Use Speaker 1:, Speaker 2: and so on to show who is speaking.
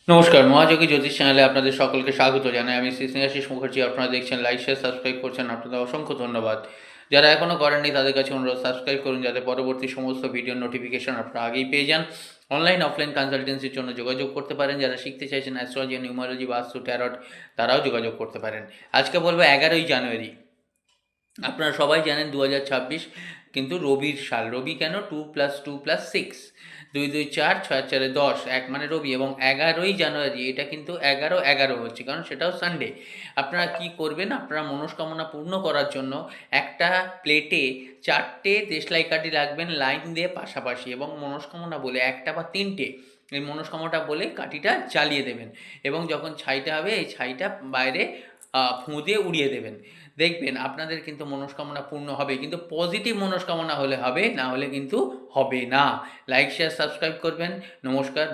Speaker 1: নমস্কার, মহাযোগী জ্যোতিষ চ্যানেলে আপনাদের সকলকে স্বাগত জানাই। আমি শ্রী স্নেহাশিস মুখার্জি। আপনারা দেখছেন, লাইক শেয়ার সাবস্ক্রাইব করছেন, আপনাদের অসংখ্য ধন্যবাদ। যারা এখনও করেননি তাদের কাছে অনুরোধ, সাবস্ক্রাইব করুন যাতে পরবর্তী সমস্ত ভিডিওর নোটিফিকেশন আপনারা আগেই পেয়ে যান। অনলাইন অফলাইন কনসালটেন্সির জন্য যোগাযোগ করতে পারেন। যারা শিখতে চাইছেন অ্যাস্ট্রোলজি, নিউমারোলজি, বাস্তু, ট্যারট, তারাও যোগাযোগ করতে পারেন। আজকে বলবো 11ই জানুয়ারি। আপনারা সবাই জানেন 2026 কিন্তু রবির সাল। রবি কেন? 2+2+6, 2 2 4, 6 4 10, 1 মানে রবি। এবং 11ই জানুয়ারি এটা কিন্তু 11-11 হচ্ছে, কারণ সেটাও সানডে। আপনারা কি করবেন? আপনারা মনস্কামনা পূর্ণ করার জন্য একটা প্লেটে 4টে দেশলাই কাঠি রাখবেন লাইন দিয়ে পাশাপাশি, এবং মনস্কামনা বলে একটা বা তিনটে এই মনস্কামনাটা বলে কাঠিটা জ্বালিয়ে দেবেন। এবং যখন ছাইটা হবে এই ছাইটা বাইরে ফুঁ দিয়ে উড়িয়ে দেবেন। দেখবেন আপনাদের কিন্তু মনস্কামনা পূর্ণ হবে, কিন্তু পজিটিভ মনস্কামনা হলে হবে, না হলে কিন্তু হবে না। লাইক শেয়ার সাবস্ক্রাইব করবেন। নমস্কার।